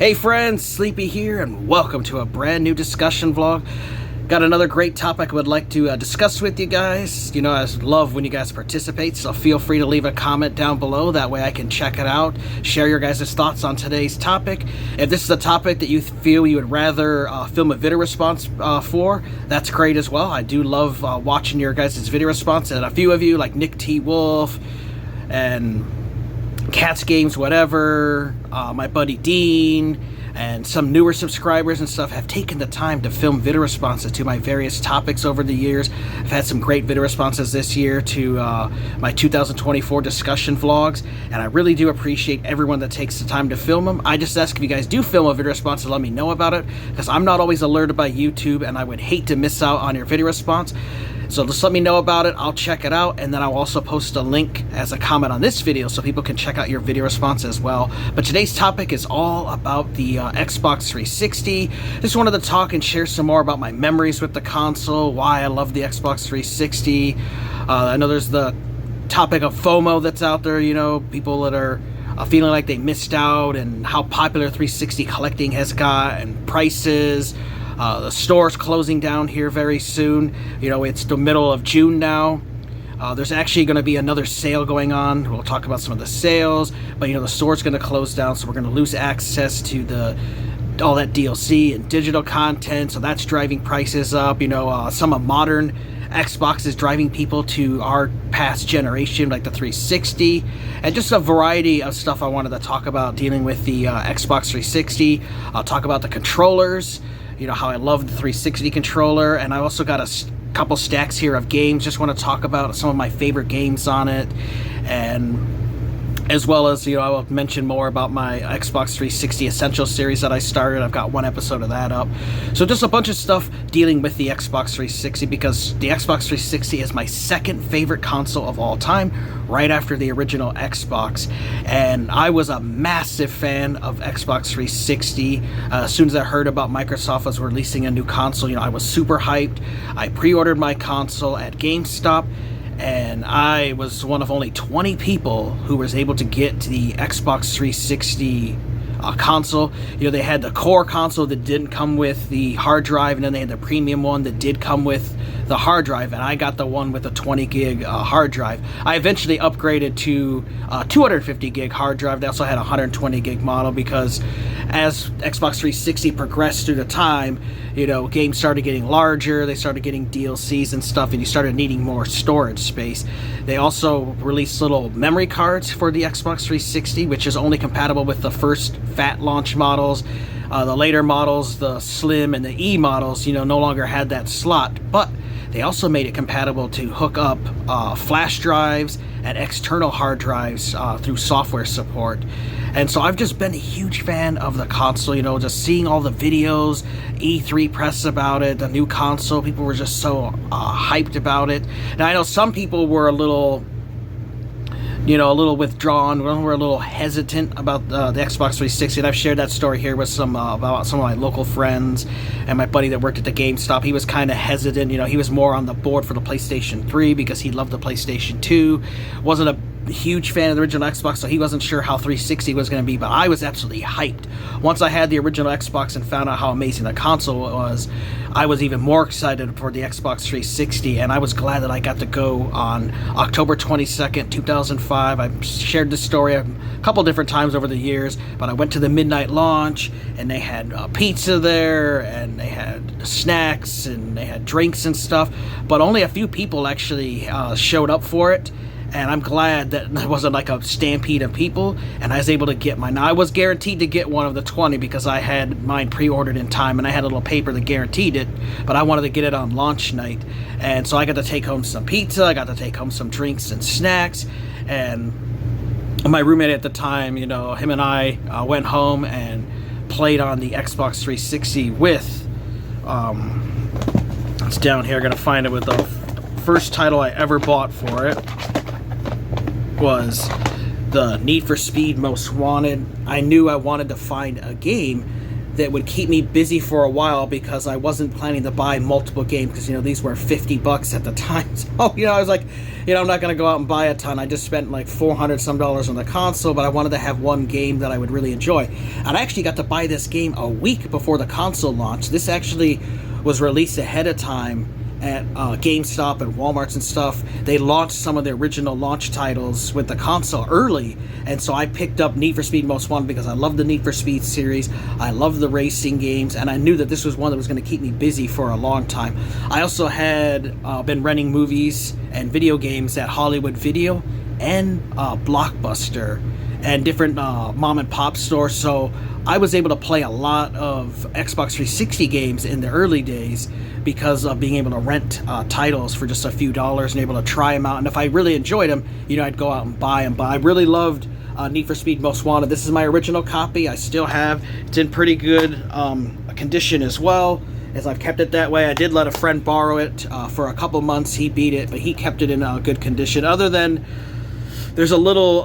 Hey friends, Sleepy here, and welcome to a brand new discussion vlog. Got another great topic I would like to discuss with you guys. You know, I love when you guys participate, so feel free to leave a comment down below. That way I can check it out, share your guys' thoughts on today's topic. If this is a topic that you feel you would rather film a video response for, that's great as well. I do love watching your guys' video response, and a few of you, like Nick T. Wolf and Cats Games Whatever, my buddy Dean, and some newer subscribers and stuff have taken the time to film video responses to my various topics over the years. I've had some great video responses this year to my 2024 discussion vlogs, and I really do appreciate everyone that takes the time to film them. I just ask if you guys do film a video response to let me know about it, because I'm not always alerted by YouTube, and I would hate to miss out on your video response. So just let me know about it, I'll check it out, and then I'll also post a link as a comment on this video so people can check out your video response as well. But today's topic is all about the Xbox 360. Just wanted to talk and share some more about my memories with the console, why I love the Xbox 360. I know there's the topic of FOMO that's out there, you know, people that are feeling like they missed out, and how popular 360 collecting has got, and prices. The store's closing down here very soon. You know, it's the middle of June now. There's actually going to be another sale going on. We'll talk about some of the sales, but you know, the store's going to close down, so we're going to lose access to all that DLC and digital content, so that's driving prices up. You know, some of modern Xbox is driving people to our past generation, like the 360, and just a variety of stuff I wanted to talk about dealing with the Xbox 360. I'll talk about the controllers, you know, how I love the 360 controller, and I also got a couple stacks here of games. Just want to talk about some of my favorite games on it, and as well as, you know, I will mention more about my Xbox 360 Essential series that I started. I've got one episode of that up. So just a bunch of stuff dealing with the Xbox 360, because the Xbox 360 is my second favorite console of all time, right after the original Xbox. And I was a massive fan of Xbox 360. As soon as I heard about Microsoft was releasing a new console, you know, I was super hyped. I pre-ordered my console at GameStop, and I was one of only 20 people who was able to get the Xbox 360 console. You know, they had the core console that didn't come with the hard drive, and then they had the premium one that did come with the hard drive, and I got the one with a 20 gig hard drive. I eventually upgraded to 250 gig hard drive. They also had a 120 gig model, because as Xbox 360 progressed through the time, you know, games started getting larger, they started getting DLCs and stuff, and you started needing more storage space. They also released little memory cards for the Xbox 360, which is only compatible with the first fat launch models. The later models, the Slim and the E models, you know, no longer had that slot, but they also made it compatible to hook up flash drives and external hard drives through software support. And so I've just been a huge fan of the console, you know, just seeing all the videos, E3 press about it, the new console. People were just so hyped about it. Now, I know some people were a little, you know, a little withdrawn. We're a little hesitant about the Xbox 360, and I've shared that story here with some about some of my local friends, and my buddy that worked at the GameStop. He was kind of hesitant. You know, he was more on the board for the PlayStation 3 because he loved the PlayStation 2. Wasn't a huge fan of the original Xbox, so he wasn't sure how 360 was going to be, but I was absolutely hyped. Once I had the original Xbox and found out how amazing the console was, I was even more excited for the Xbox 360, and I was glad that I got to go on October 22nd, 2005. I've shared this story a couple different times over the years, but I went to the midnight launch, and they had pizza there, and they had snacks, and they had drinks and stuff, but only a few people actually showed up for it. And I'm glad that there wasn't like a stampede of people, and I was able to get mine. Now, I was guaranteed to get one of the 20 because I had mine pre-ordered in time, and I had a little paper that guaranteed it, but I wanted to get it on launch night. And so I got to take home some pizza, I got to take home some drinks and snacks, and my roommate at the time, you know, him and I went home and played on the Xbox 360 with, it's down here, I'm going to find it, with the first title I ever bought for it was the Need for Speed Most Wanted. I knew I wanted to find a game that would keep me busy for a while, because I wasn't planning to buy multiple games, because, these were $50 at the time. So, I was like, I'm not going to go out and buy a ton. I just spent like $400 some on the console, but I wanted to have one game that I would really enjoy. And I actually got to buy this game a week before the console launched. This actually was released ahead of time at GameStop and Walmarts and stuff. They launched some of the original launch titles with the console early, and so I picked up Need for Speed Most Wanted because I love the Need for Speed series. I love the racing games, and I knew that this was one that was going to keep me busy for a long time. I also had been renting movies and video games at Hollywood Video and Blockbuster and different mom and pop stores, so I was able to play a lot of Xbox 360 games in the early days because of being able to rent titles for just a few dollars and able to try them out. And if I really enjoyed them, I'd go out and buy them. But I really loved Need for Speed Most Wanted. This is my original copy. I still have. It's in pretty good condition as well, as I've kept it that way. I did let a friend borrow it for a couple months. He beat it, but he kept it in good condition. Other than there's a little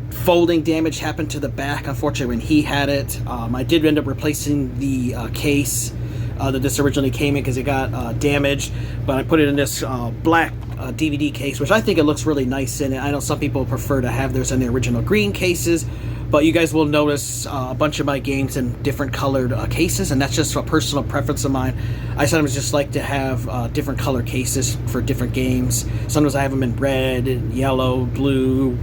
folding damage happened to the back, unfortunately, when he had it. I did end up replacing the case that this originally came in because it got damaged, but I put it in this black DVD case, which I think it looks really nice in it. I know some people prefer to have theirs in the original green cases, but you guys will notice a bunch of my games in different colored cases, and that's just a personal preference of mine. I sometimes just like to have different color cases for different games. Sometimes I have them in red and yellow, blue,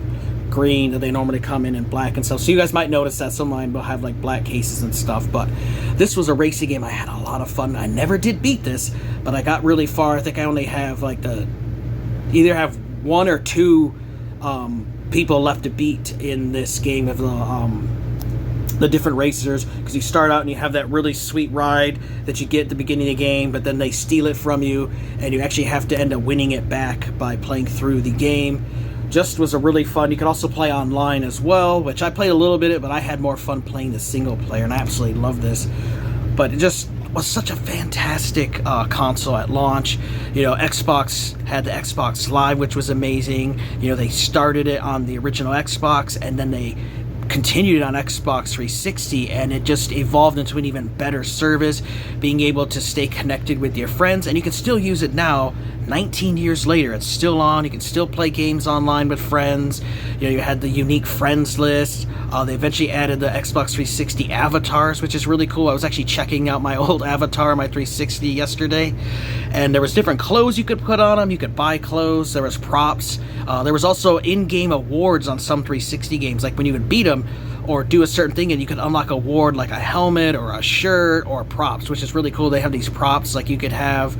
green, that they normally come in black and stuff. So you guys might notice that some of mine will have like black cases and stuff. But this was a racing game. I had a lot of fun. I never did beat this, but I got really far. I think I only have like either have one or two people left to beat in this game of the different racers, because you start out and you have that really sweet ride that you get at the beginning of the game, but then they steal it from you and you actually have to end up winning it back by playing through the game. Just was a really fun. You can also play online as well, which I played a little bit, but I had more fun playing the single player, and I absolutely love this. But it just was such a fantastic console at launch. Xbox had the Xbox Live, which was amazing. They started it on the original Xbox, and then they continued on Xbox 360, and it just evolved into an even better service, being able to stay connected with your friends, and you can still use it now 19 years later. It's still on. You can still play games online with friends. You had the unique friends list. They eventually added the Xbox 360 avatars, which is really cool. I was actually checking out my old avatar, my 360, yesterday, and there was different clothes you could put on them. You could buy clothes. There was props. There was also in-game awards on some 360 games, like when you would beat them or do a certain thing, and you could unlock a award like a helmet or a shirt or props, which is really cool. They have these props, like you could have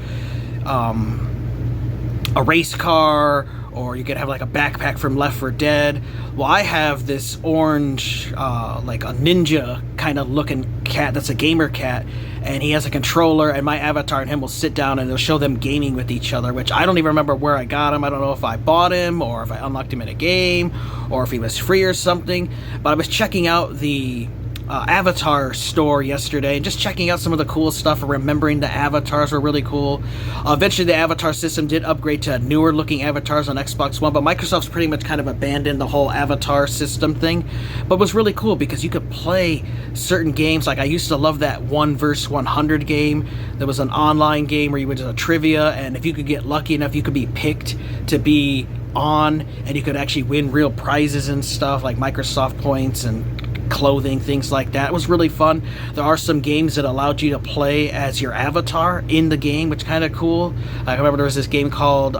a race car, or you could have like a backpack from Left 4 Dead. Well, I have this orange, like a ninja kind of looking cat that's a gamer cat, and he has a controller, and my avatar and him will sit down and they'll show them gaming with each other, which I don't even remember where I got him. I don't know if I bought him or if I unlocked him in a game or if he was free or something, but I was checking out the Avatar store yesterday, and just checking out some of the cool stuff and remembering the avatars were really cool. Eventually the avatar system did upgrade to newer looking avatars on Xbox One, but Microsoft's pretty much kind of abandoned the whole avatar system thing. But it was really cool because you could play certain games. Like I used to love that 1 vs 100 game. There was an online game where you would do a trivia, and if you could get lucky enough, you could be picked to be on, and you could actually win real prizes and stuff like Microsoft points and clothing, things like that. It was really fun. There are some games that allowed you to play as your avatar in the game, which is kind of cool. I remember there was this game called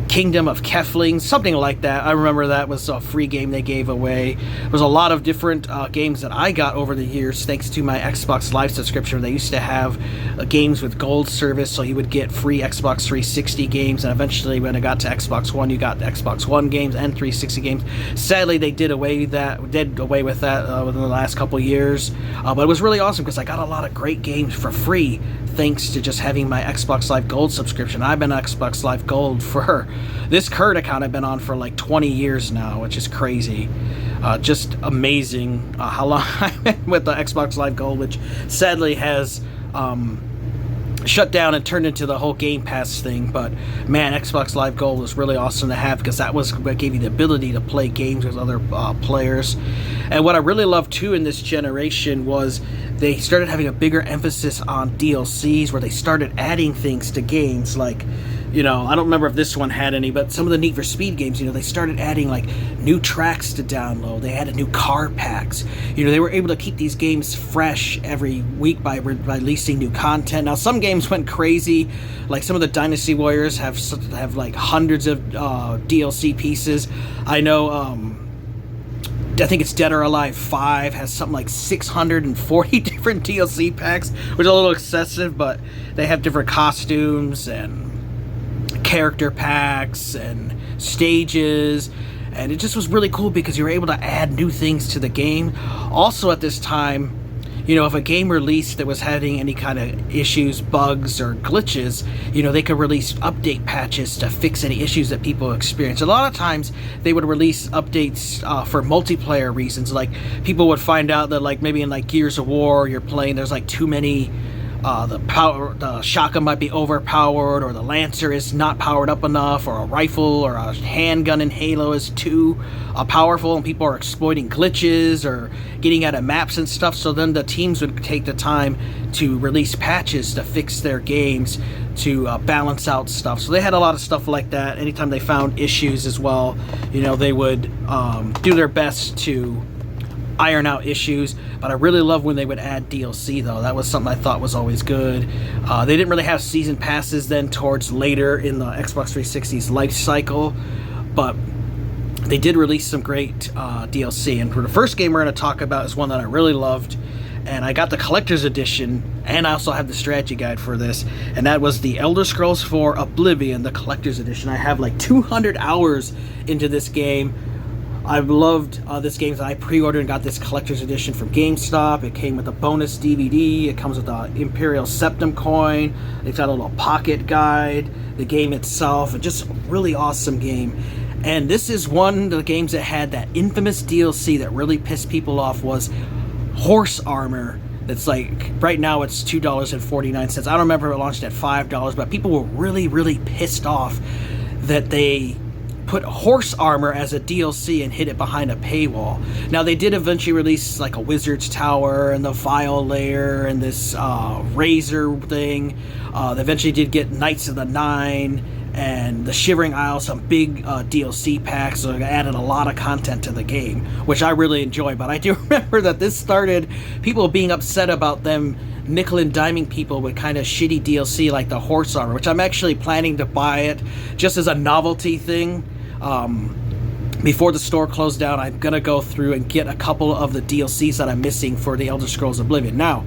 Kingdom of Keflings, something like that. I remember that was a free game they gave away. There was a lot of different games that I got over the years thanks to my Xbox Live subscription. They used to have games with gold service, so you would get free Xbox 360 games, and eventually when it got to Xbox One, you got the Xbox One games and 360 games. Sadly, they did away with that within the last couple years, but it was really awesome because I got a lot of great games for free thanks to just having my Xbox Live Gold subscription. I've been Xbox Live Gold for this current account I've been on for like 20 years now, which is crazy. Just amazing how long I've been with the Xbox Live Gold, which sadly has shut down and turned into the whole Game Pass thing. But man, Xbox Live Gold was really awesome to have, because that was what gave you the ability to play games with other players. And what I really loved too in this generation was they started having a bigger emphasis on DLCs, where they started adding things to games. Like, you know, I don't remember if this one had any, but some of the Need for Speed games, you know, they started adding like new tracks to download. They added new car packs. You know, they were able to keep these games fresh every week by releasing new content. Now, some games went crazy, like some of the Dynasty Warriors have like hundreds of DLC pieces. I know, I think it's Dead or Alive 5 has something like 640 different DLC packs, which is a little excessive, but they have different costumes and character packs and stages, and it just was really cool because you were able to add new things to the game. Also at this time, you know, if a game released that was having any kind of issues, bugs, or glitches, you know, they could release update patches to fix any issues that people experience. A lot of times, they would release updates for multiplayer reasons. Like, people would find out that, like, maybe in, like, Gears of War, you're playing, there's, like, too many... the shotgun might be overpowered, or the Lancer is not powered up enough, or a rifle or a handgun in Halo is too powerful, and people are exploiting glitches or getting out of maps and stuff. So then the teams would take the time to release patches to fix their games, to balance out stuff. So they had a lot of stuff like that. Anytime they found issues as well, you know, they would do their best to iron out issues. But I really love when they would add DLC, though. That was something I thought was always good. They didn't really have season passes then towards later in the Xbox 360's life cycle, but they did release some great DLC. And for the first game we're going to talk about is one that I really loved, and I got the collector's edition, and I also have the strategy guide for this, and that was the Elder Scrolls 4 Oblivion, the collector's edition. I have like 200 hours into this game. I've loved this game. I pre-ordered and got this collector's edition from GameStop. It came with a bonus DVD. It comes with an Imperial Septum coin. It's got a little pocket guide, the game itself, and just a really awesome game. And this is one of the games that had that infamous DLC that really pissed people off, was horse armor. That's like, right now it's $2.49. I don't remember if it launched at $5, but people were really, really pissed off that they put horse armor as a DLC and hid it behind a paywall. Now, they did eventually release like a Wizard's Tower and the Vile Lair and this Razor thing. They eventually did get Knights of the Nine and the Shivering Isle, some big DLC packs. So it added a lot of content to the game, which I really enjoy. But I do remember that this started people being upset about them nickel and diming people with kind of shitty DLC like the horse armor, which I'm actually planning to buy it just as a novelty thing. Before the store closed down, I'm going to go through and get a couple of the DLCs that I'm missing for the Elder Scrolls Oblivion. Now,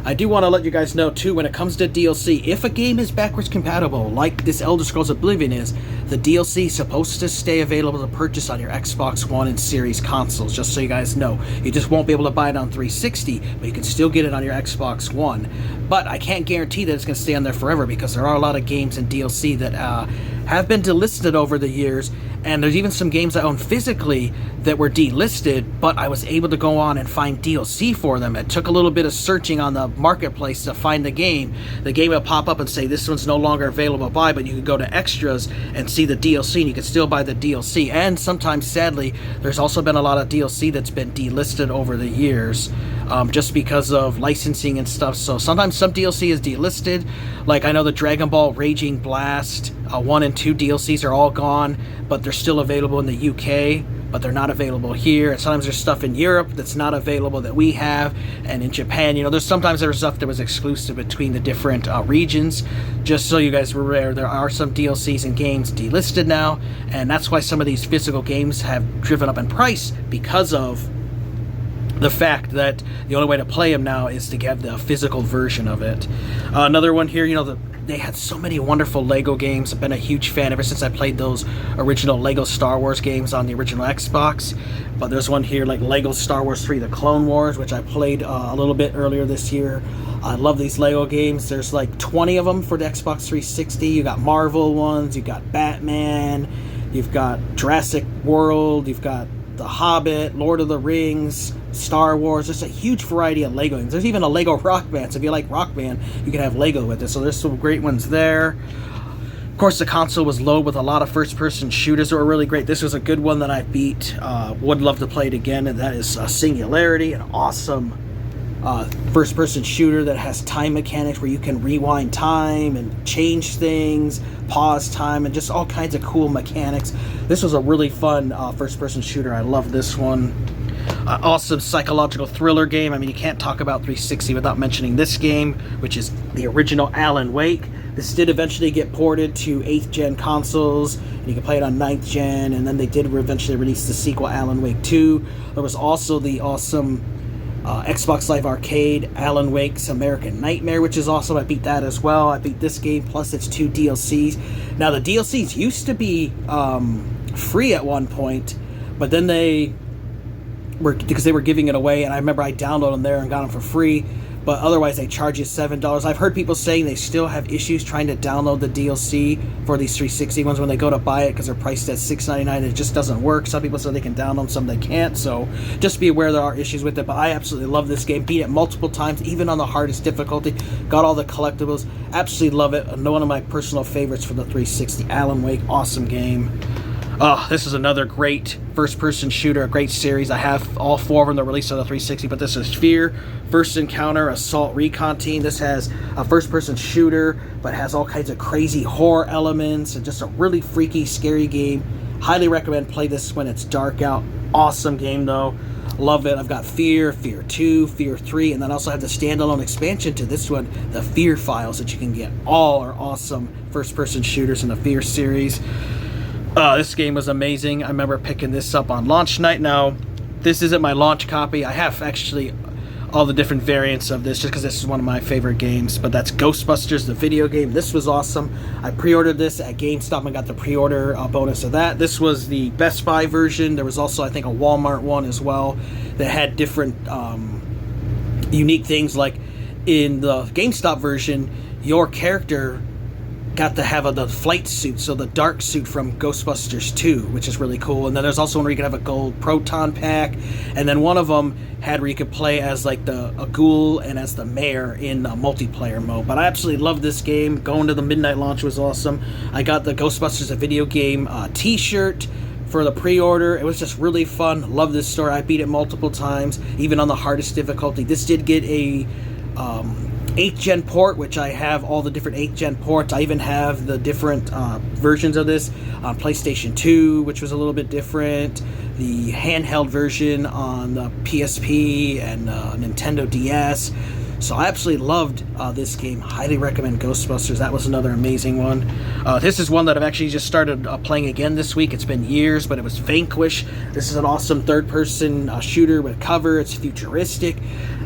I do want to let you guys know, too, when it comes to DLC, if a game is backwards compatible, like this Elder Scrolls Oblivion is, the DLC is supposed to stay available to purchase on your Xbox One and Series consoles, just so you guys know. You just won't be able to buy it on 360, but you can still get it on your Xbox One. But I can't guarantee that it's going to stay on there forever, because there are a lot of games in DLC that have been delisted over the years, and there's even some games I own physically that were delisted, but I was able to go on and find DLC for them. It took a little bit of searching on the marketplace to find the game. The game would pop up and say, this one's no longer available to buy, but you could go to extras and see the DLC, and you can still buy the DLC. And sometimes, sadly, there's also been a lot of DLC that's been delisted over the years, just because of licensing and stuff. So sometimes some DLC is delisted. Like, I know the Dragon Ball Raging Blast 1 and 2 DLCs are all gone, but they're still available in the UK, but they're not available here. And sometimes there's stuff in Europe that's not available that we have, and in Japan, you know, there's stuff that was exclusive between the different regions. Just so you guys were aware, there are some DLCs and games delisted now, and that's why some of these physical games have driven up in price, because of the fact that the only way to play them now is to get the physical version of it. Another one here, you know, they had so many wonderful Lego games. I've been a huge fan ever since I played those original Lego Star Wars games on the original Xbox. But there's one here like Lego Star Wars 3 The Clone Wars, which I played a little bit earlier this year. I love these Lego games. There's like 20 of them for the Xbox 360. You got Marvel ones, you got Batman, you've got Jurassic World, you've got The Hobbit, Lord of the Rings, Star Wars. There's a huge variety of Lego games. There's even a Lego Rock Band. So if you like Rock Band, you can have Lego with it. So there's some great ones there. Of course, the console was loaded with a lot of first-person shooters that were really great. This was a good one that I beat. Would love to play it again, and that is Singularity, an awesome first-person shooter that has time mechanics where you can rewind time and change things, pause time, and just all kinds of cool mechanics. This was a really fun first-person shooter. I love this one. Awesome psychological thriller game. I mean, you can't talk about 360 without mentioning this game, which is the original Alan Wake. This did eventually get ported to 8th gen consoles, and you can play it on 9th gen, and then they did eventually release the sequel, Alan Wake 2. There was also the awesome Xbox Live Arcade, Alan Wake's American Nightmare, which is awesome. I beat that as well. I beat this game, plus its 2 DLCs. Now, the DLCs used to be free at one point, but then because they were giving it away, and I remember I downloaded them there and got them for free, but otherwise they charge you $7. I've heard people saying they still have issues trying to download the DLC for these 360 ones when they go to buy it because they're priced at $6.99. It just doesn't work. Some people say they can download them, some they can't, so just be aware there are issues with it. But I absolutely love this game. Beat it multiple times, even on the hardest difficulty. Got all the collectibles. Absolutely love it. One of my personal favorites for the 360. Alan Wake, awesome game. Oh, this is another great first-person shooter, a great series. I have all 4 of them that released on the 360, but this is Fear, First Encounter, Assault Recon Team. This has a first-person shooter, but has all kinds of crazy horror elements, and just a really freaky, scary game. Highly recommend play this when it's dark out. Awesome game, though. Love it. I've got Fear, Fear 2, Fear 3, and then I also have the standalone expansion to this one, the Fear Files, that you can get. All are awesome first-person shooters in the Fear series. This game was amazing. I remember picking this up on launch night. Now, this isn't my launch copy. I have actually all the different variants of this just because this is one of my favorite games. But that's Ghostbusters, the video game. This was awesome. I pre-ordered this at GameStop and got the pre-order bonus of that. This was the Best Buy version. There was also, I think, a Walmart one as well that had different unique things. Like in the GameStop version, your character got to have the flight suit, so the dark suit from Ghostbusters 2, which is really cool. And then there's also one where you can have a gold proton pack, and then one of them had where you could play as like a ghoul and as the mayor in multiplayer mode. But I absolutely love this game. Going to the midnight launch was awesome. I got the Ghostbusters a video game t-shirt for the pre-order. It was just really fun. Love this story. I beat it multiple times, even on the hardest difficulty. This did get a 8th gen port, which I have all the different 8th gen ports. I even have the different versions of this on PlayStation 2, which was a little bit different, the handheld version on the PSP and Nintendo DS. So I absolutely loved this game. Highly recommend Ghostbusters. That was another amazing one. This is one that I've actually just started playing again this week. It's been years, but it was Vanquish. This is an awesome third-person shooter with cover. It's futuristic.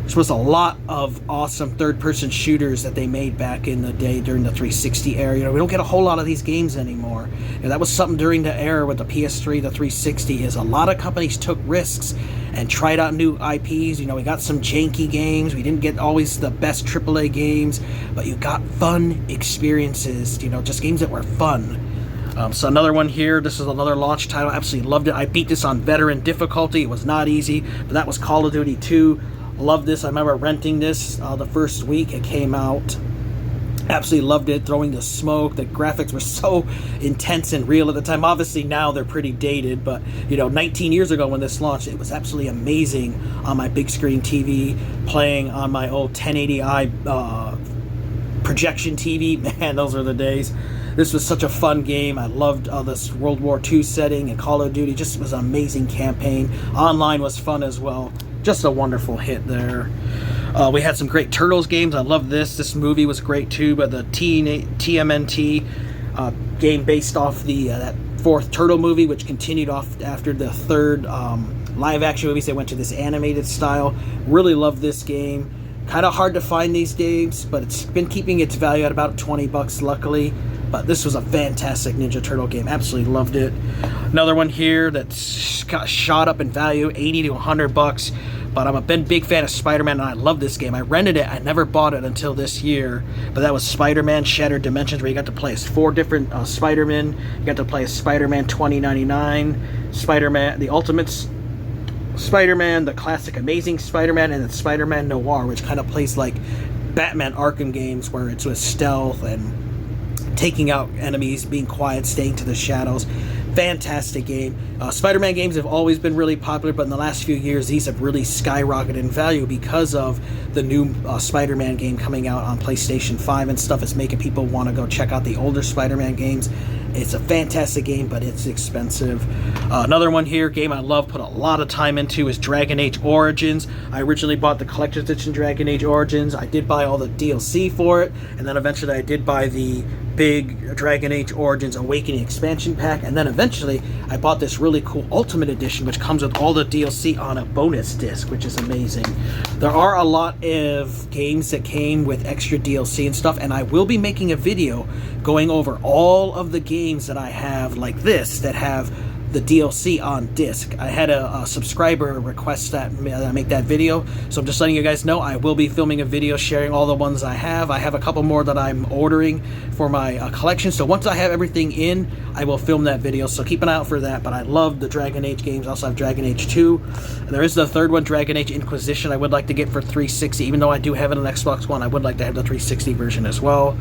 There was a lot of awesome third-person shooters that they made back in the day during the 360 era. You know, we don't get a whole lot of these games anymore. You know, that was something during the era with the PS3, the 360, is a lot of companies took risks and tried out new IPs. You know, we got some janky games. We didn't get always the best AAA games, but you got fun experiences, you know, just games that were fun. So another one here. This is another launch title. I absolutely loved it. I beat this on veteran difficulty. It was not easy, but that was Call of Duty 2. Love this. I remember renting this the first week it came out. Absolutely loved it. Throwing the smoke. The graphics were so intense and real at the time. Obviously now they're pretty dated, but you know, 19 years ago when this launched, it was absolutely amazing on my big screen TV, playing on my old 1080i projection TV. Man, those are the days. This was such a fun game. I loved this World War II setting, and Call of Duty just was an amazing campaign. Online was fun as well. Just a wonderful hit there. We had some great Turtles games. I love this. This movie was great too, but the TMNT game based off the that 4th Turtle movie, which continued off after the 3rd live action movies. They went to this animated style. Really love this game. Kind of hard to find these days, but it's been keeping its value at about $20, luckily. But this was a fantastic Ninja Turtle game. Absolutely loved it. Another one here that's got shot up in value, $80 to $100. But I'm a big fan of Spider-Man, and I love this game. I rented it. I never bought it until this year. But that was Spider-Man Shattered Dimensions, where you got to play as 4 different Spider-Men. You got to play as Spider-Man 2099, Spider-Man, the Ultimate Spider-Man, the classic Amazing Spider-Man, and then Spider-Man Noir, which kind of plays like Batman Arkham games, where it's with stealth and taking out enemies, being quiet, staying to the shadows. Fantastic game. Spider-Man games have always been really popular, but in the last few years, these have really skyrocketed in value because of the new Spider-Man game coming out on PlayStation 5 and stuff. It's making people want to go check out the older Spider-Man games. It's a fantastic game, but it's expensive. Another one here, game I love, put a lot of time into, is Dragon Age Origins. I originally bought the Collector's Edition Dragon Age Origins. I did buy all the DLC for it, and then eventually I did buy the big Dragon Age Origins Awakening expansion pack, and then eventually I bought this really cool Ultimate Edition, which comes with all the DLC on a bonus disc, which is amazing. There are a lot of games that came with extra DLC and stuff, and I will be making a video going over all of the games that I have like this that have the DLC on disc. I had a subscriber request that I make that video, so I'm just letting you guys know I will be filming a video sharing all the ones I have. I have a couple more that I'm ordering for my collection, so once I have everything in, I will film that video, so keep an eye out for that. But I love the Dragon Age games. I also have Dragon Age 2. And there is the third one, Dragon Age Inquisition, I would like to get for 360. Even though I do have it on Xbox One, I would like to have the 360 version as well.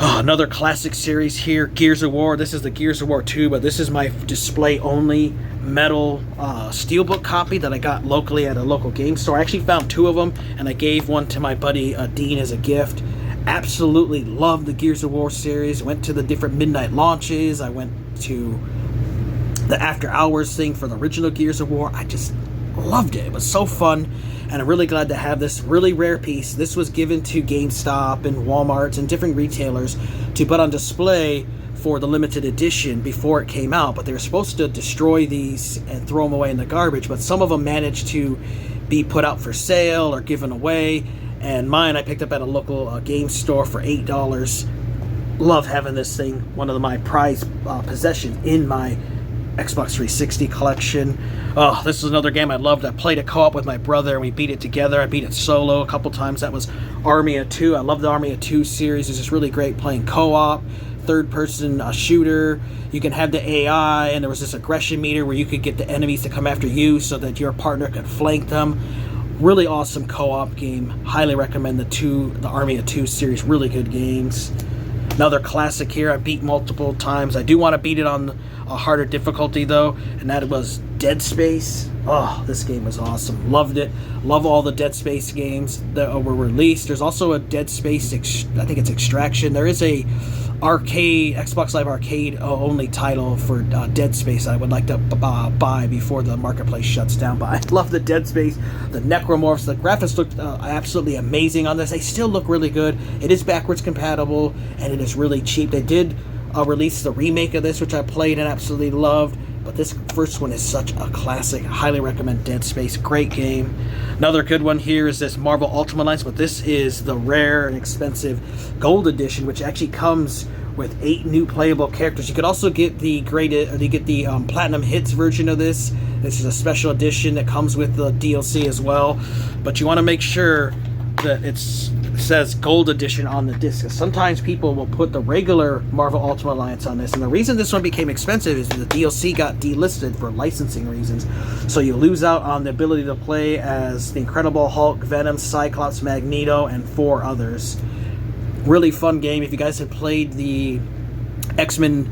Another classic series here, Gears of War. This is the Gears of War 2, but this is my display-only metal steelbook copy that I got locally at a local game store. I actually found two of them, and I gave one to my buddy Dean as a gift. Absolutely loved the Gears of War series. Went to the different midnight launches. I went to the after hours thing for the original Gears of War. I just loved it. It was so fun. And I'm really glad to have this really rare piece. This was given to GameStop and Walmart and different retailers to put on display for the limited edition before it came out. But they were supposed to destroy these and throw them away in the garbage. But some of them managed to be put out for sale or given away. And mine I picked up at a local game store for $8. Love having this thing. One of my prized possessions in my Xbox 360 collection. Oh, this is another game I loved. I played a co-op with my brother and we beat it together. I beat it solo a couple times. That was Army of Two. I love the Army of Two series. It's just really great playing co-op, third-person shooter. You can have the AI, and there was this aggression meter where you could get the enemies to come after you so that your partner could flank them. Really awesome co-op game. Highly recommend the Army of Two series. Really good games. Another classic here I beat multiple times. I do want to beat it on a harder difficulty though, and that was Dead Space. Oh, this game was awesome. Loved it. Love all the Dead Space games that were released. There's also a Dead Space, I think it's Extraction. There is a arcade, Xbox Live Arcade only title for Dead Space I would like to buy before the marketplace shuts down. But I love the Dead Space, the Necromorphs. The graphics looked absolutely amazing on this. They still look really good. It is backwards compatible, and it is really cheap. They did release the remake of this, which I played and absolutely loved. But this first one is such a classic. Highly recommend Dead Space. Great game. Another good one here is this Marvel Ultimate Alliance, but this is the rare and expensive Gold Edition, which actually comes with 8 new playable characters. You could also get the Platinum Hits version of this. This is a special edition that comes with the DLC as well. But you want to make sure that it says Gold Edition on the disc. Sometimes people will put the regular Marvel Ultimate Alliance on this, and the reason this one became expensive is that the DLC got delisted for licensing reasons, so you lose out on the ability to play as the Incredible Hulk, Venom, Cyclops, Magneto, and 4 others. Really fun game. If you guys have played the X-Men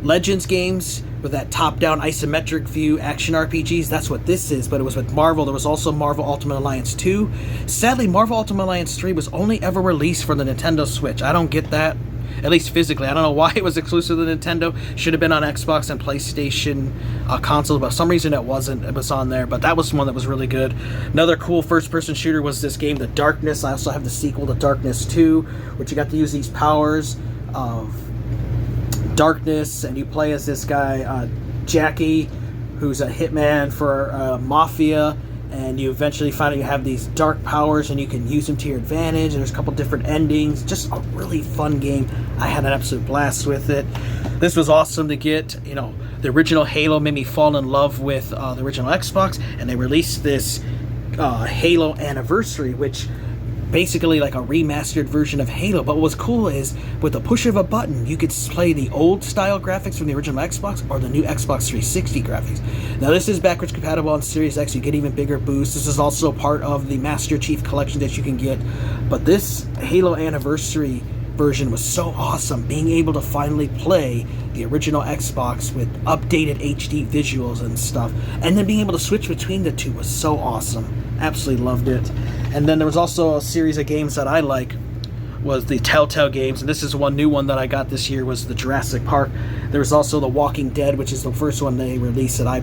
Legends games with that top-down isometric view action RPGs, that's what this is, but it was with Marvel. There was also Marvel Ultimate Alliance 2. Sadly, Marvel Ultimate Alliance 3 was only ever released for the Nintendo Switch. I don't get that, at least physically. I don't know why it was exclusive to Nintendo. Should have been on Xbox and PlayStation consoles, but for some reason it wasn't. It was on there, but that was one that was really good. Another cool first-person shooter was this game, The Darkness. I also have the sequel, The Darkness 2, which you got to use these powers of darkness, and you play as this guy Jackie, who's a hitman for Mafia, and you eventually find out you have these dark powers and you can use them to your advantage, and there's a couple different endings. Just a really fun game. I had an absolute blast with it. This was awesome to get. You know, the original Halo made me fall in love with the original Xbox, and they released this Halo Anniversary, which basically like a remastered version of Halo. But what's cool is with the push of a button, you could play the old style graphics from the original Xbox or the new Xbox 360 graphics. Now this is backwards compatible on Series X. You get even bigger boosts. This is also part of the Master Chief Collection that you can get. But this Halo Anniversary version was so awesome, being able to finally play the original Xbox with updated HD visuals and stuff, and then being able to switch between the two was so awesome. Absolutely loved it. And then there was also a series of games that I like, was the Telltale games, and this is one new one that I got this year, was the Jurassic Park. There was also the Walking Dead, which is the first one they released that I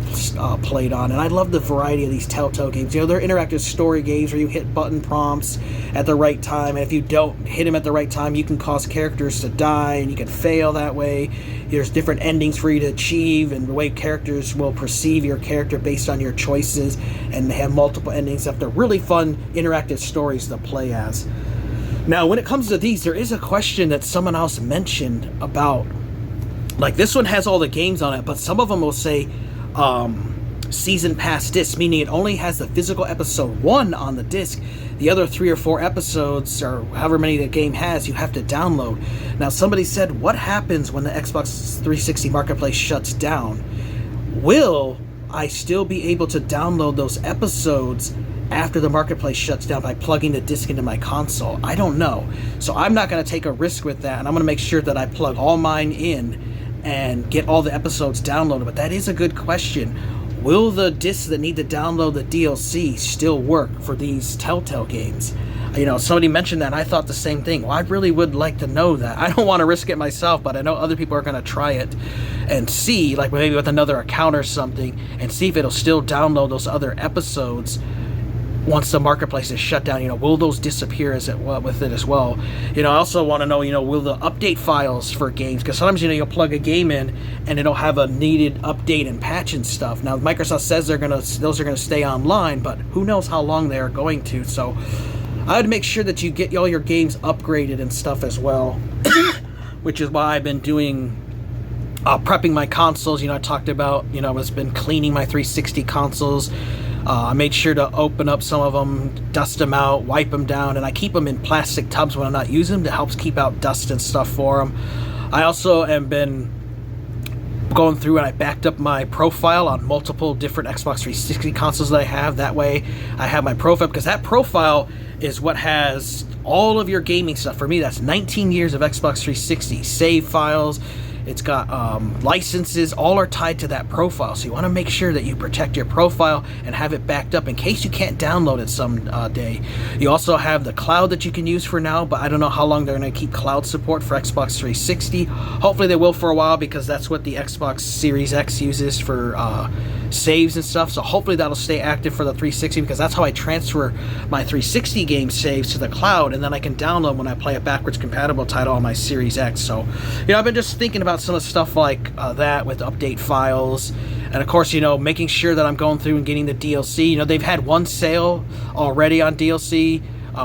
played on, and I love the variety of these Telltale games. You know, they're interactive story games where you hit button prompts at the right time, and if you don't hit them at the right time, you can cause characters to die, and you can fail that way. There's different endings for you to achieve, and the way characters will perceive your character based on your choices, and they have multiple endings. They're really fun, interactive stories to play as. Now, when it comes to these, there is a question that someone else mentioned about, like, this one has all the games on it, but some of them will say season pass disc, meaning it only has the physical episode 1 on the disc. The other 3 or 4 episodes, or however many the game has, you have to download. Now, somebody said, what happens when the Xbox 360 Marketplace shuts down? Will I still be able to download those episodes after the Marketplace shuts down by plugging the disc into my console? I don't know. So I'm not going to take a risk with that, and I'm going to make sure that I plug all mine in and get all the episodes downloaded. But that is a good question. Will the discs that need to download the DLC still work for these Telltale games? You know, somebody mentioned that, and I thought the same thing. Well, I really would like to know that. I don't want to risk it myself, but I know other people are going to try it and see, like maybe with another account or something, and see if it'll still download those other episodes once the Marketplace is shut down. You know, will those disappear as it with it as well? You know, I also want to know, you know, will the update files for games, because sometimes, you know, you'll plug a game in and it'll have a needed update and patch and stuff. Now, Microsoft says those are gonna stay online, but who knows how long they are going to. So I would make sure that you get all your games upgraded and stuff as well, which is why I've been doing prepping my consoles. You know, I talked about, you know, I've been cleaning my 360 consoles. I made sure to open up some of them, dust them out, wipe them down, and I keep them in plastic tubs when I'm not using them. That helps keep out dust and stuff for them. I also have been going through and I backed up my profile on multiple different Xbox 360 consoles that I have. That way I have my profile, because that profile is what has all of your gaming stuff. For me, that's 19 years of Xbox 360 save files. It's got licenses, all are tied to that profile. So you want to make sure that you protect your profile and have it backed up in case you can't download it some day. You also have the cloud that you can use for now, but I don't know how long they're going to keep cloud support for Xbox 360. Hopefully they will for a while, because that's what the Xbox Series X uses for saves and stuff. So hopefully that'll stay active for the 360, because that's how I transfer my 360 game saves to the cloud, and then I can download when I play a backwards compatible title on my Series X. So, you know, I've been just thinking about some of the stuff like that with update files, and of course, you know, making sure that I'm going through and getting the DLC. You know, they've had one sale already on DLC.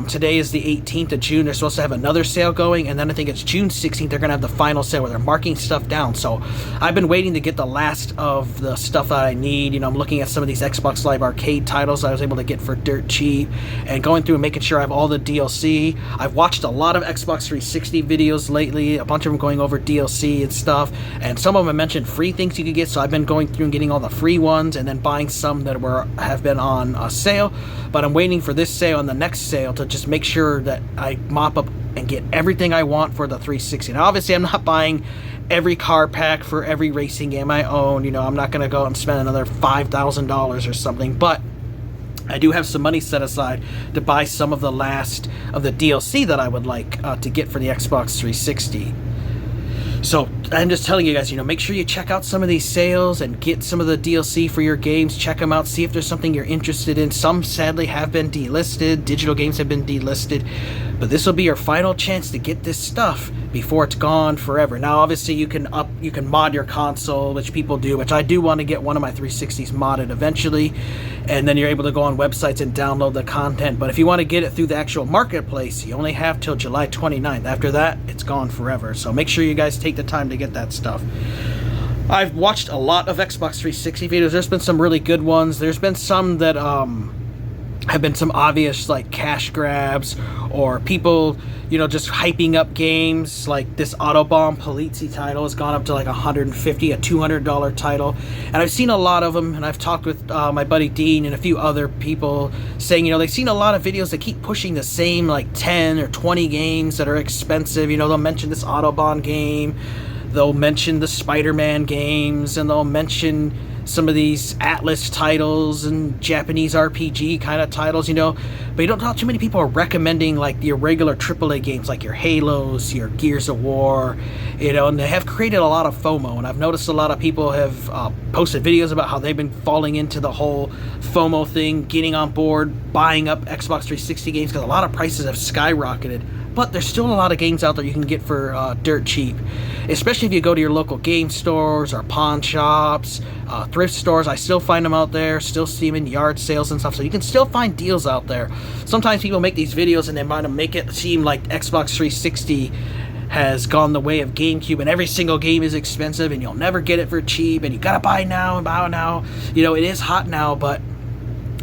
Today is the 18th of June. They're supposed to have another sale going, and then I think it's June 16th they're going to have the final sale where they're marking stuff down. So I've been waiting to get the last of the stuff that I need. You know, I'm looking at some of these Xbox Live Arcade titles I was able to get for dirt cheap, and going through and making sure I have all the DLC. I've watched a lot of Xbox 360 videos lately, a bunch of them going over DLC and stuff, and some of them mentioned free things you could get, so I've been going through and getting all the free ones, and then buying some that have been on a sale. But I'm waiting for this sale and the next sale to just make sure that I mop up and get everything I want for the 360. Now, obviously, I'm not buying every car pack for every racing game I own. You know, I'm not going to go out and spend another $5,000 or something, but I do have some money set aside to buy some of the last of the DLC that I would like to get for the Xbox 360. So I'm just telling you guys, you know, make sure you check out some of these sales and get some of the DLC for your games. Check them out, see if there's something you're interested in. Some sadly have been delisted. Digital games have been delisted. But this will be your final chance to get this stuff before it's gone forever. Now, obviously, you can mod your console, which people do, which I do want to get one of my 360s modded eventually. And then you're able to go on websites and download the content. But if you want to get it through the actual marketplace, you only have till July 29th. After that, it's gone forever. So make sure you guys take the time to get that stuff. I've watched a lot of Xbox 360 videos. There's been some really good ones. There's been some that have been some obvious like cash grabs, or people, you know, just hyping up games. Like this Autobahn Polizzi title has gone up to like $150, a $200 title, and I've seen a lot of them, and I've talked with my buddy Dean and a few other people saying, you know, they've seen a lot of videos that keep pushing the same like 10 or 20 games that are expensive. You know, they'll mention this Autobahn game, they'll mention the Spider-Man games, and they'll mention some of these Atlas titles and Japanese RPG kind of titles, you know, but you don't know too many people are recommending like the irregular AAA games like your Halos, your Gears of War, you know, and they have created a lot of FOMO, and I've noticed a lot of people have posted videos about how they've been falling into the whole FOMO thing, getting on board, buying up Xbox 360 games because a lot of prices have skyrocketed. But there's still a lot of games out there you can get for dirt cheap, especially if you go to your local game stores or pawn shops, thrift stores. I still find them out there, still see them in yard sales and stuff, so you can still find deals out there. Sometimes people make these videos and they might make it seem like Xbox 360 has gone the way of GameCube and every single game is expensive and you'll never get it for cheap and you gotta buy now and buy now. You know, it is hot now, but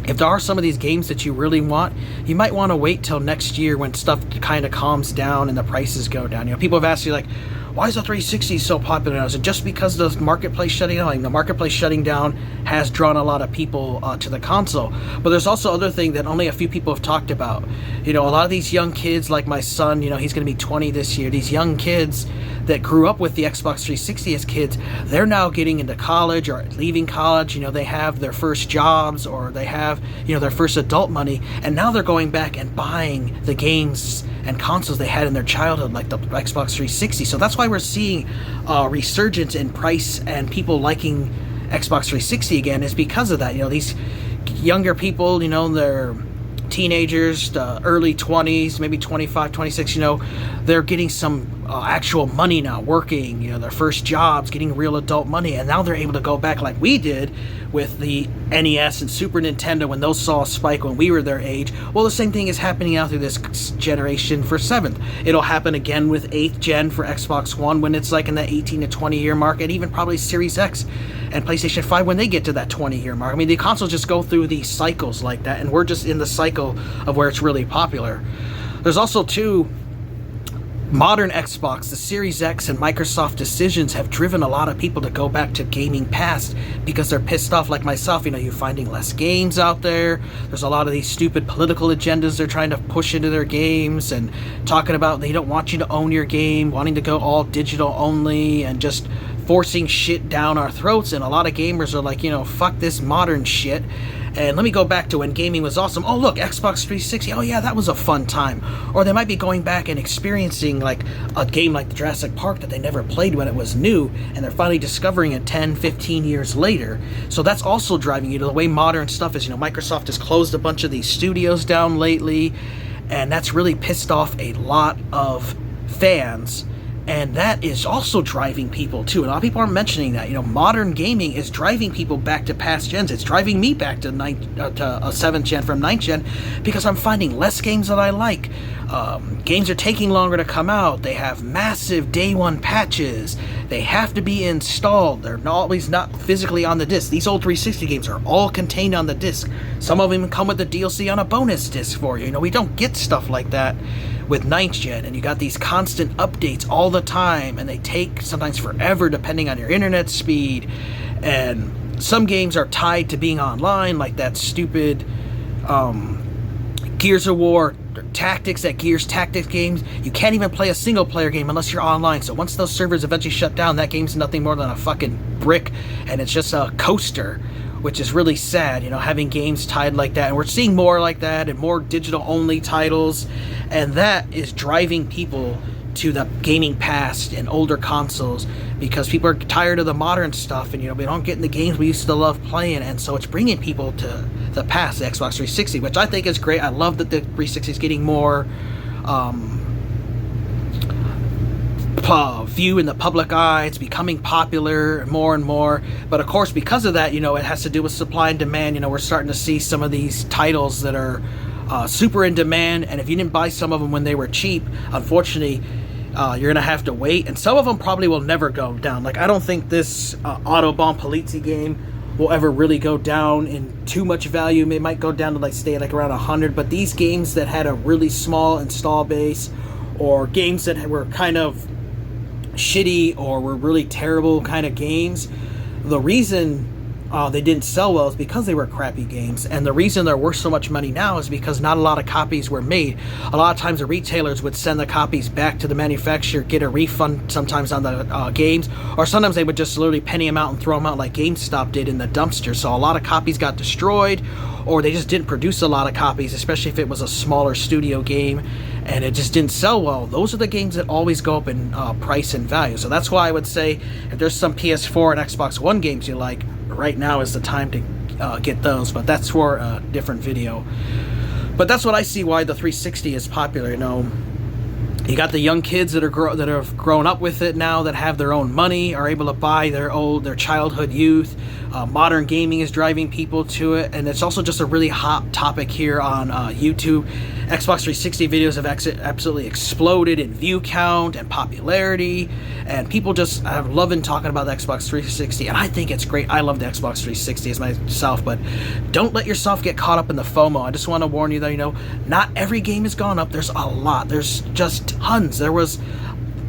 if there are some of these games that you really want, you might want to wait till next year when stuff kind of calms down and the prices go down. You know, people have asked you like, why is the 360 so popular now? Is it just because the marketplace shutting down? Like, the marketplace shutting down has drawn a lot of people to the console. But there's also other thing that only a few people have talked about. You know, a lot of these young kids, like my son, you know, he's going to be 20 this year. These young kids that grew up with the Xbox 360 as kids, they're now getting into college or leaving college. You know, they have their first jobs or they have, you know, their first adult money, and now they're going back and buying the games and consoles they had in their childhood, like the Xbox 360. So that's why we're seeing a resurgence in price and people liking Xbox 360 again, is because of that. You know, these younger people, you know, they're teenagers, the early 20s, maybe 25, 26, you know, they're getting some actual money now, working, you know, their first jobs, getting real adult money, and now they're able to go back like we did with the NES and Super Nintendo when those saw a spike when we were their age. Well, the same thing is happening now through this generation for 7th. It'll happen again with 8th gen for Xbox One when it's like in the 18 to 20 year mark, and even probably Series X and PlayStation 5 when they get to that 20 year mark. I mean, the consoles just go through these cycles like that, and we're just in the cycle of where it's really popular. There's also two modern Xbox, the Series X and Microsoft decisions have driven a lot of people to go back to gaming past because they're pissed off like myself. You know, you're finding less games out there. There's a lot of these stupid political agendas they're trying to push into their games and talking about they don't want you to own your game, wanting to go all digital only and just forcing shit down our throats. And a lot of gamers are like, you know, fuck this modern shit. And let me go back to when gaming was awesome. Oh, look, Xbox 360. Oh, yeah, that was a fun time. Or they might be going back and experiencing like a game like the Jurassic Park that they never played when it was new, and they're finally discovering it 10, 15 years later. So that's also driving you to the way modern stuff is. You know, Microsoft has closed a bunch of these studios down lately, and that's really pissed off a lot of fans. And that is also driving people too. A lot of people aren't mentioning that. You know, modern gaming is driving people back to past gens. It's driving me back to 7th gen from 9th gen because I'm finding less games that I like. Games are taking longer to come out. They have massive day one patches. They have to be installed. They're always not physically on the disc. These old 360 games are all contained on the disc. Some of them come with the DLC on a bonus disc for you. You know, we don't get stuff like that with 9th gen, and you got these constant updates all the time, and they take sometimes forever depending on your internet speed, and some games are tied to being online, like that stupid Gears of War Tactics, that Gears Tactics games. You can't even play a single player game unless you're online, so once those servers eventually shut down, that game's nothing more than a fucking brick, and it's just a coaster, which is really sad, you know, having games tied like that. And we're seeing more like that and more digital-only titles, and that is driving people to the gaming past and older consoles because people are tired of the modern stuff, and, you know, we don't get in the games we used to love playing, and so it's bringing people to the past, the Xbox 360, which I think is great. I love that the 360 is getting more view in the public eye. It's becoming popular more and more, but of course because of that, you know, it has to do with supply and demand. You know, we're starting to see some of these titles that are super in demand, and if you didn't buy some of them when they were cheap, unfortunately you're gonna have to wait, and some of them probably will never go down. Like, I don't think this Autobahn Polizzi game will ever really go down in too much value. It might go down to, like, stay like around 100, but these games that had a really small install base, or games that were kind of shitty or were really terrible kind of games, the reason they didn't sell well is because they were crappy games, and the reason they're worth so much money now is because not a lot of copies were made. A lot of times the retailers would send the copies back to the manufacturer, get a refund sometimes on the games, or sometimes they would just literally penny them out and throw them out like GameStop did in the dumpster. So a lot of copies got destroyed, or they just didn't produce a lot of copies, especially if it was a smaller studio game and it just didn't sell well. Those are the games that always go up in price and value. So that's why I would say if there's some PS4 and Xbox One games you like, right now is the time to get those, but that's for a different video. But that's what I see why the 360 is popular. You know, you got the young kids that have grown up with it now, that have their own money, are able to buy their childhood youth. Modern gaming is driving people to it, and it's also just a really hot topic here on YouTube. Xbox 360 videos have absolutely exploded in view count and popularity, and people just have loving talking about the Xbox 360, and I think it's great. I love the Xbox 360 as myself, but don't let yourself get caught up in the FOMO. I just want to warn you that, you know, not every game has gone up. There's a lot. There's just tons. There was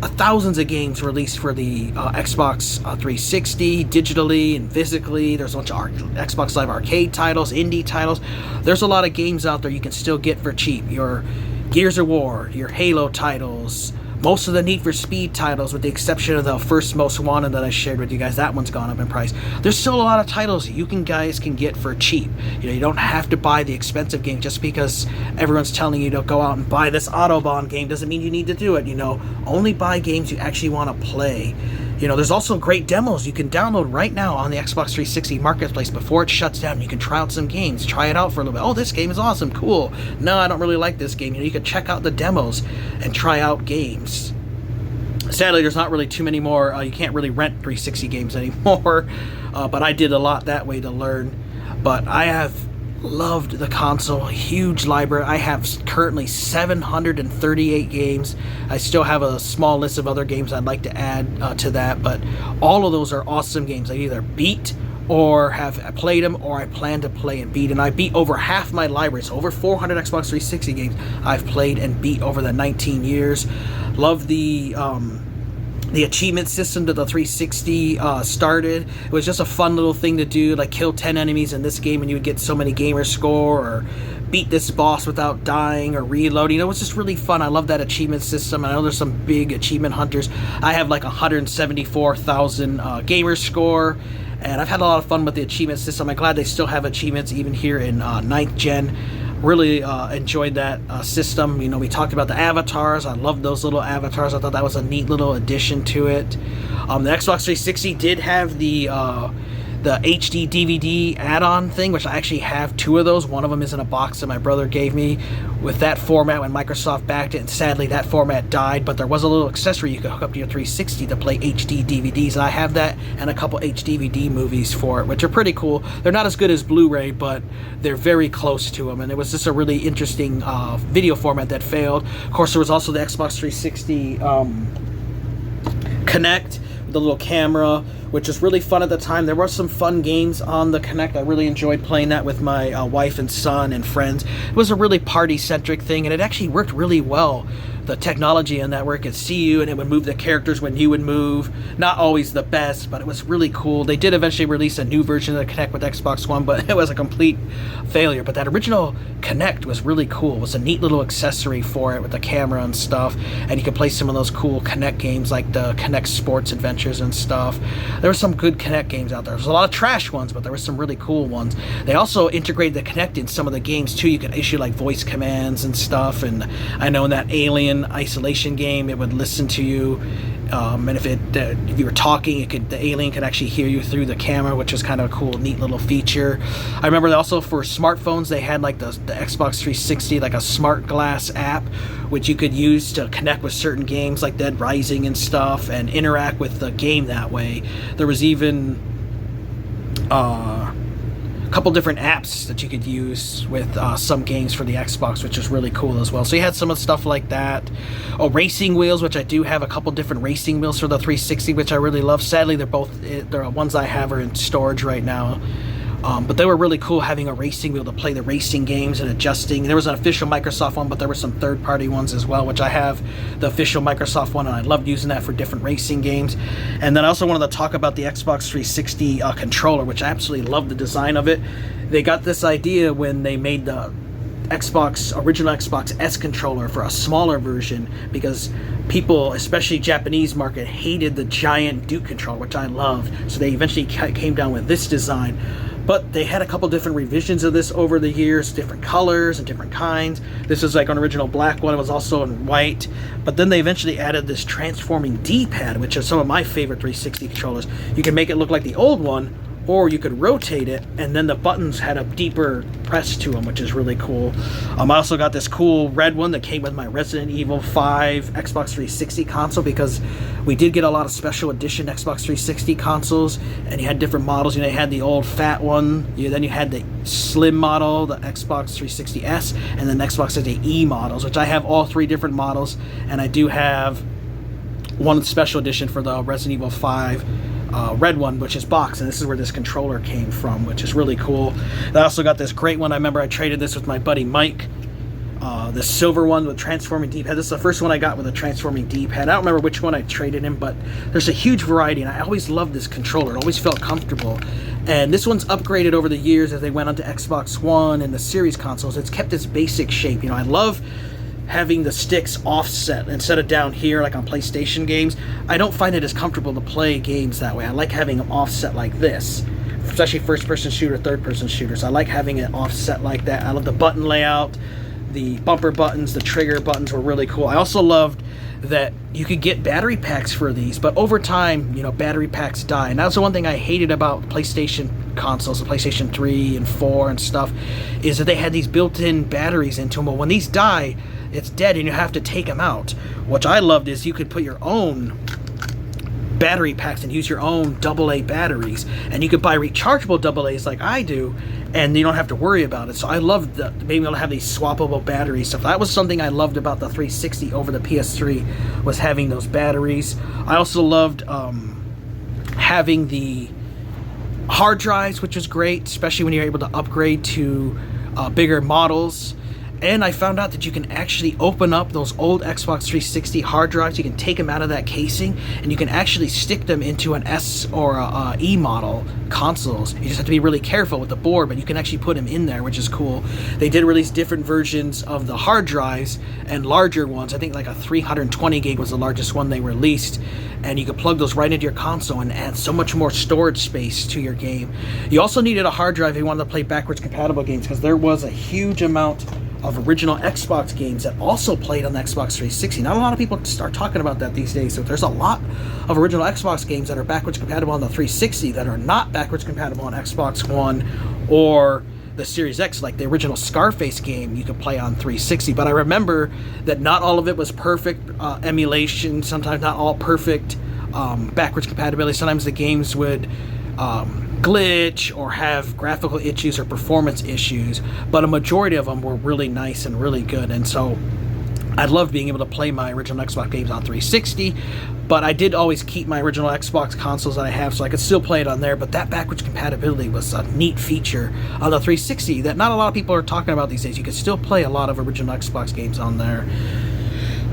thousands of games released for the Xbox 360 digitally and physically. There's a bunch of Xbox Live Arcade titles, indie titles. There's a lot of games out there you can still get for cheap. Your Gears of War, your Halo titles, most of the Need for Speed titles, with the exception of the first Most Wanted that I shared with you guys. That one's gone up in price. There's still a lot of titles you guys can get for cheap. You know, you don't have to buy the expensive game just because everyone's telling you to go out and buy this Autobahn game. Doesn't mean you need to do it. You know, only buy games you actually want to play. You know, there's also great demos you can download right now on the Xbox 360 Marketplace before it shuts down. You can try out some games, try it out for a little bit. Oh, this game is awesome, cool. No, I don't really like this game. You know, you can check out the demos and try out games. Sadly, there's not really too many more. You can't really rent 360 games anymore, but I did a lot that way to learn. But I have loved the console. Huge library. I have currently 738 games. I still have a small list of other games I'd like to add to that, but all of those are awesome games I either beat or have played them, or I plan to play and beat. And I beat over half my library, so over 400 Xbox 360 games I've played and beat over the 19 years. Love the achievement system that the 360 started. It was just a fun little thing to do, like kill 10 enemies in this game and you would get so many gamer score, or beat this boss without dying or reloading. It was just really fun. I love that achievement system. I know there's some big achievement hunters. I have like 174,000 gamer score, and I've had a lot of fun with the achievement system. I'm glad they still have achievements even here in 9th gen. Really enjoyed that system. You know, we talked about the avatars. I love those little avatars. I thought that was a neat little addition to it. The Xbox 360 did have the HD DVD add-on thing, which I actually have 2 of those. One of them is in a box that my brother gave me with that format when Microsoft backed it, and sadly that format died, but there was a little accessory you could hook up to your 360 to play HD DVDs, and I have that and a couple HDVD movies for it, which are pretty cool. They're not as good as Blu-ray, but they're very close to them, and it was just a really interesting video format that failed. Of course, there was also the Xbox 360 Kinect, the little camera, which was really fun at the time. There were some fun games on the Kinect. I really enjoyed playing that with my wife and son and friends. It was a really party-centric thing, and it actually worked really well. The technology in that, where it could see you and it would move the characters when you would move. Not always the best, but it was really cool. They did eventually release a new version of the Kinect with Xbox One, but it was a complete failure. But that original Kinect was really cool. It was a neat little accessory for it with the camera and stuff, and you could play some of those cool Kinect games like the Kinect Sports Adventures and stuff. There were some good Kinect games out there. There was a lot of trash ones, but there were some really cool ones. They also integrated the Kinect in some of the games too. You could issue like voice commands and stuff, and I know in that Alien Isolation game, it would listen to you, and if you were talking, the alien could actually hear you through the camera, which was kind of a cool, neat little feature. I remember that also for smartphones, they had like the Xbox 360, like a smart glass app, which you could use to connect with certain games like Dead Rising and stuff, and interact with the game that way. There was even couple different apps that you could use with some games for the Xbox, which is really cool as well. So you had some of the stuff like that. Oh, racing wheels, which I do have a couple different racing wheels for the 360, which I really love. Sadly, they're ones I have are in storage right now. But they were really cool having a racing wheel to play the racing games and adjusting. There was an official Microsoft one, but there were some third-party ones as well, which I have the official Microsoft one, and I loved using that for different racing games. And then I also wanted to talk about the Xbox 360 controller, which I absolutely love the design of it. They got this idea when they made the original Xbox S controller for a smaller version, because people, especially Japanese market, hated the giant Duke controller, which I loved. So they eventually came down with this design. But they had a couple different revisions of this over the years, different colors and different kinds. This was like an original black one. It was also in white. But then they eventually added this transforming D-pad, which is some of my favorite 360 controllers. You can make it look like the old one, or you could rotate it, and then the buttons had a deeper press to them, which is really cool. I also got this cool red one that came with my Resident Evil 5 Xbox 360 console, because we did get a lot of special edition Xbox 360 consoles, and you had different models. You know, you had the old fat one, then you had the slim model, the Xbox 360S, and then Xbox 360E models, which I have all three different models, and I do have one special edition for the Resident Evil 5 red one, which is boxed, and this is where this controller came from, which is really cool. I also got this great one. I remember I traded this with my buddy Mike, the silver one with transforming D-pad. This is the first one I got with a transforming D-pad. I don't remember which one I traded in, but there's a huge variety, and I always loved this controller. It always felt comfortable. And this one's upgraded over the years as they went onto Xbox One and the Series consoles. It's kept its basic shape. You know, I love having the sticks offset instead of down here like on PlayStation games. I don't find it as comfortable to play games that way. I like having them offset like this, especially first-person shooter, third-person shooters. I like having it offset like that. I love the button layout. The bumper buttons, the trigger buttons were really cool. I also loved that you could get battery packs for these, but over time, you know, battery packs die. And that's the one thing I hated about PlayStation consoles, the PlayStation 3 and 4 and stuff, is that they had these built-in batteries into them. But when these die, it's dead and you have to take them out. What I loved is you could put your own battery packs and use your own AA batteries, and you could buy rechargeable AA's like I do, and you don't have to worry about it. So I loved being able to have these swappable battery stuff. That was something I loved about the 360 over the PS3, was having those batteries. I also loved having the hard drives, which was great, especially when you're able to upgrade to bigger models. And I found out that you can actually open up those old Xbox 360 hard drives. You can take them out of that casing, and you can actually stick them into an S or a E model consoles. You just have to be really careful with the board, but you can actually put them in there, which is cool. They did release different versions of the hard drives and larger ones. I think like a 320 gig was the largest one they released, and you could plug those right into your console and add so much more storage space to your game. You also needed a hard drive if you wanted to play backwards compatible games, because there was a huge amount of original Xbox games that also played on the Xbox 360. Not a lot of people start talking about that these days, so there's a lot of original Xbox games that are backwards compatible on the 360 that are not backwards compatible on Xbox One or the Series X, like the original Scarface game you could play on 360. But I remember that not all of it was perfect emulation, sometimes not all perfect backwards compatibility. Sometimes the games would glitch or have graphical issues or performance issues, but a majority of them were really nice and really good. And so I loved being able to play my original Xbox games on 360, but I did always keep my original Xbox consoles that I have, so I could still play it on there. But that backwards compatibility was a neat feature on the 360 that not a lot of people are talking about these days. You could still play a lot of original Xbox games on there.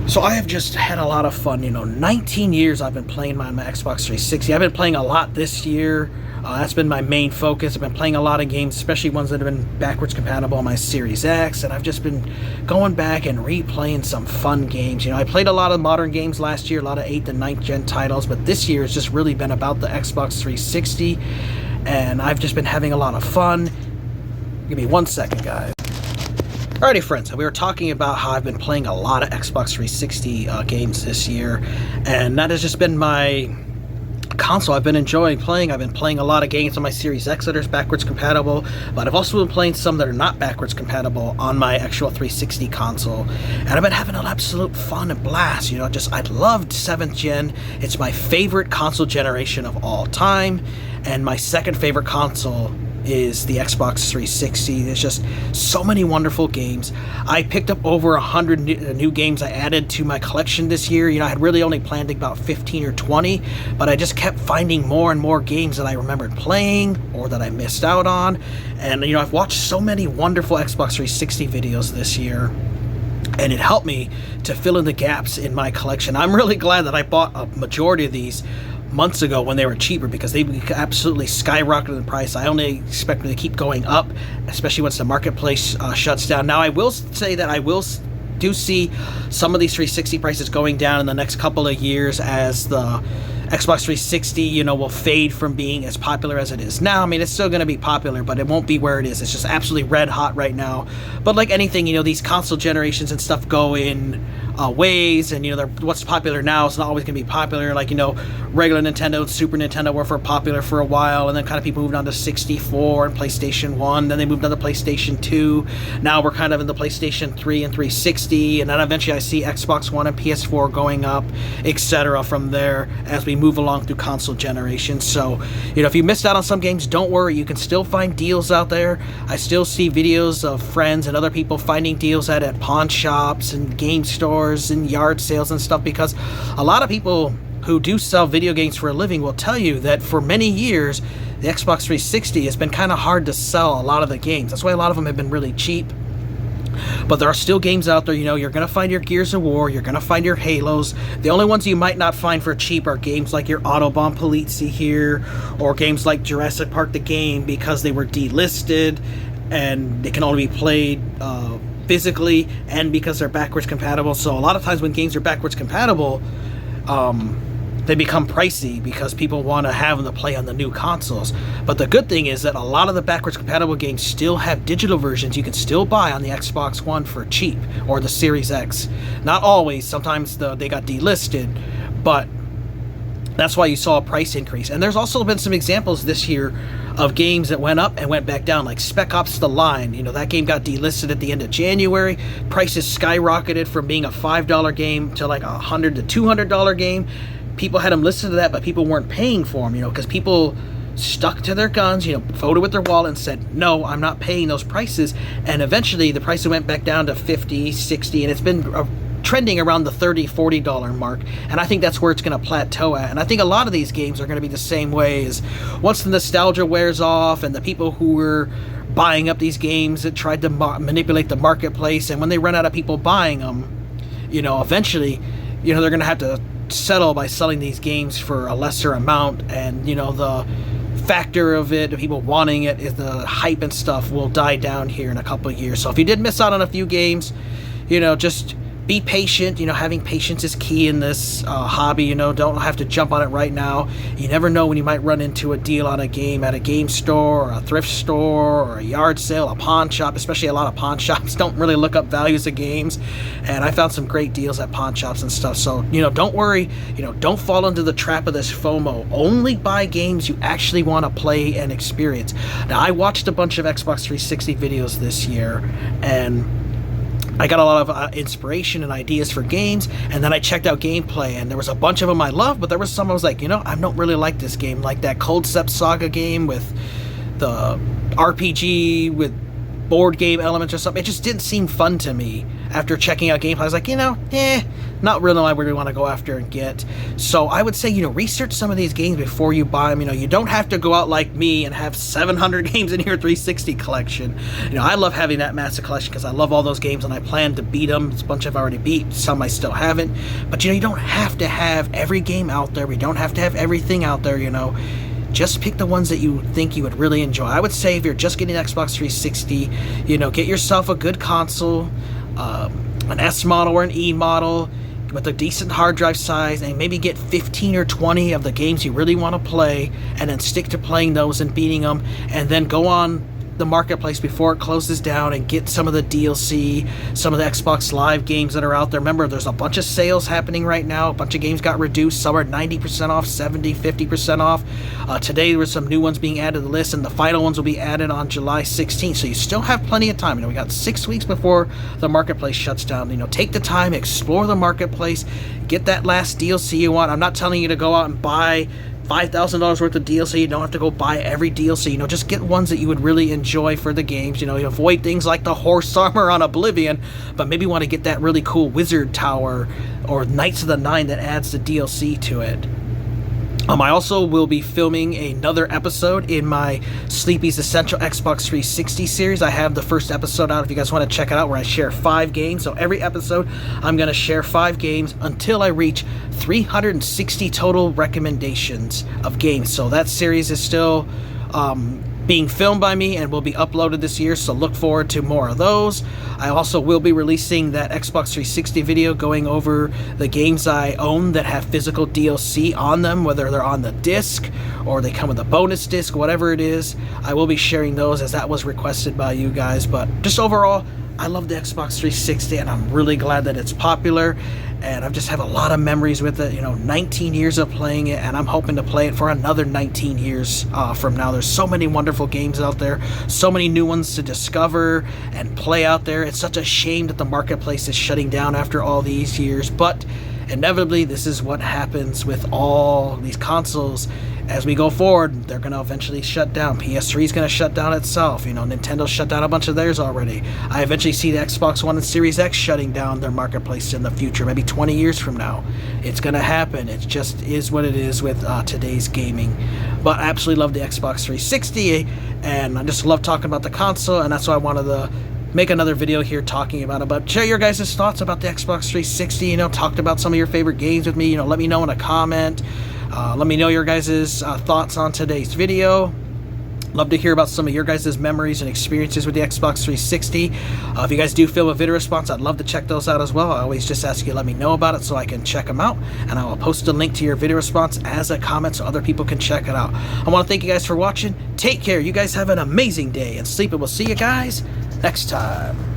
So I have just had a lot of fun. You know, 19 years I've been playing my Xbox 360. I've been playing a lot this year. That's been my main focus. I've been playing a lot of games, especially ones that have been backwards compatible on my Series X, and I've just been going back and replaying some fun games. You know, I played a lot of modern games last year, a lot of 8th and 9th gen titles, but this year has just really been about the Xbox 360, and I've just been having a lot of fun. Give me 1 second, guys. Alrighty, friends, we were talking about how I've been playing a lot of Xbox 360 games this year, and that has just been my console I've been enjoying playing. I've been playing a lot of games on my Series X that are backwards compatible, but I've also been playing some that are not backwards compatible on my actual 360 console, and I've been having an absolute fun and blast. You know, I loved 7th gen. It's my favorite console generation of all time, and my second favorite console is the Xbox 360. There's just so many wonderful games. I picked up over 100 new games I added to my collection this year. I had really only planned about 15 or 20, but I just kept finding more and more games that I remembered playing or that I missed out on. And I've watched so many wonderful Xbox 360 videos this year, and it helped me to fill in the gaps in my collection. I'm really glad that I bought a majority of these months ago when they were cheaper, because they absolutely skyrocketed in price. I only expect them to keep going up, especially once the marketplace shuts down. Now, I will say that I do see some of these 360 prices going down in the next couple of years as the Xbox 360, will fade from being as popular as it is now. I mean, it's still going to be popular, but it won't be where it is. It's just absolutely red hot right now. But like anything, these console generations and stuff go in waves, and what's popular now is not always going to be popular. Like regular Nintendo and Super Nintendo were popular for a while, and then kind of people moved on to 64 and PlayStation 1, then they moved on to PlayStation 2. Now we're kind of in the PlayStation 3 and 360, and then eventually I see Xbox One and PS4 going up, etc. from there as we move along through console generations. So if you missed out on some games, don't worry, you can still find deals out there. I still see videos of friends and other people finding deals at pawn shops and game stores and yard sales and stuff, because a lot of people who do sell video games for a living will tell you that for many years the Xbox 360 has been kind of hard to sell a lot of the games. That's why a lot of them have been really cheap. But there are still games out there. You're going to find your Gears of War, you're going to find your Halos. The only ones you might not find for cheap are games like your Autobahn Police here, or games like Jurassic Park the game, because they were delisted and they can only be played physically, and because they're backwards compatible. So a lot of times when games are backwards compatible, they become pricey because people want to have them to play on the new consoles. But the good thing is that a lot of the backwards compatible games still have digital versions you can still buy on the Xbox One for cheap, or the Series X. Not always, sometimes they got delisted, but that's why you saw a price increase. And there's also been some examples this year of games that went up and went back down, like Spec Ops The Line. That game got delisted at the end of January. Prices skyrocketed from being a $5 game to like a $100 to $200 game. People had them listed to that, but people weren't paying for them, because people stuck to their guns, voted with their wallet and said, no, I'm not paying those prices. And eventually the prices went back down to $50, $60, and it's been trending around the $30, $40 mark, and I think that's where it's going to plateau at. And I think a lot of these games are going to be the same way. As once the nostalgia wears off, and the people who were buying up these games that tried to manipulate the marketplace, and when they run out of people buying them, eventually, they're going to have to settle by selling these games for a lesser amount. And the factor of it, the people wanting it, is the hype and stuff will die down here in a couple of years. So if you did miss out on a few games, just be patient. Having patience is key in this hobby. Don't have to jump on it right now. You never know when you might run into a deal on a game at a game store, or a thrift store, or a yard sale, a pawn shop. Especially a lot of pawn shops don't really look up values of games, and I found some great deals at pawn shops and stuff. So don't worry, don't fall into the trap of this FOMO. Only buy games you actually want to play and experience. Now, I watched a bunch of Xbox 360 videos this year, and I got a lot of inspiration and ideas for games, and then I checked out gameplay, and there was a bunch of them I loved, but there was some I was like, I don't really like this game. Like that Cold Step Saga game with the RPG with board game elements or something. It just didn't seem fun to me. After checking out gameplay, I was like, not really what I really want to go after and get. So I would say, research some of these games before you buy them. You don't have to go out like me and have 700 games in your 360 collection. I love having that massive collection because I love all those games and I plan to beat them. It's a bunch I've already beat, some I still haven't. But, you don't have to have every game out there. We don't have to have everything out there, Just pick the ones that you think you would really enjoy. I would say if you're just getting an Xbox 360, get yourself a good console, an S model or an E model with a decent hard drive size, and maybe get 15 or 20 of the games you really want to play, and then stick to playing those and beating them, and then go on the marketplace before it closes down and get some of the DLC, some of the Xbox Live games that are out there. Remember, there's a bunch of sales happening right now. A bunch of games got reduced. Some are 90% off, 70, 50% off. Today there were some new ones being added to the list, and the final ones will be added on July 16th. So you still have plenty of time. We got 6 weeks before the marketplace shuts down. Take the time, explore the marketplace, get that last DLC you want. I'm not telling you to go out and buy $5,000 worth of DLC. You don't have to go buy every DLC. You know, just get ones that you would really enjoy for the games. You know, you avoid things like the horse armor on Oblivion, but maybe want to get that really cool wizard tower or Knights of the Nine that adds the DLC to it. I also will be filming another episode in my Sleepy's Essential Xbox 360 series. I have the first episode out if you guys want to check it out, where I share 5 games. So every episode, I'm going to share 5 games until I reach 360 total recommendations of games. So that series is still being filmed by me and will be uploaded this year, so look forward to more of those. I also will be releasing that Xbox 360 video going over the games I own that have physical DLC on them, whether they're on the disc or they come with a bonus disc, whatever it is. I will be sharing those as that was requested by you guys. But just overall, I love the Xbox 360 and I'm really glad that it's popular, and I just have a lot of memories with it. You know, 19 years of playing it, and I'm hoping to play it for another 19 years from now. There's so many wonderful games out there, so many new ones to discover and play out there. It's such a shame that the marketplace is shutting down after all these years, but inevitably this is what happens with all these consoles. As we go forward, they're going to eventually shut down. PS3 is going to shut down itself. You know, Nintendo shut down a bunch of theirs already. I eventually see the Xbox One and Series X shutting down their marketplace in the future, maybe 20 years from now. It's going to happen. It just is what it is with today's gaming. But I absolutely love the Xbox 360, and I just love talking about the console, and that's why I wanted to make another video here talking about it. But share your guys' thoughts about the Xbox 360. You know, talked about some of your favorite games with me. You know, let me know in a comment. Let me know your guys' thoughts on today's video. Love to hear about some of your guys' memories and experiences with the Xbox 360. If you guys do film a video response, I'd love to check those out as well. I always just ask you to let me know about it so I can check them out, and I will post a link to your video response as a comment so other people can check it out. I want to thank you guys for watching. Take care. You guys have an amazing day, and Sleepy will see you guys next time.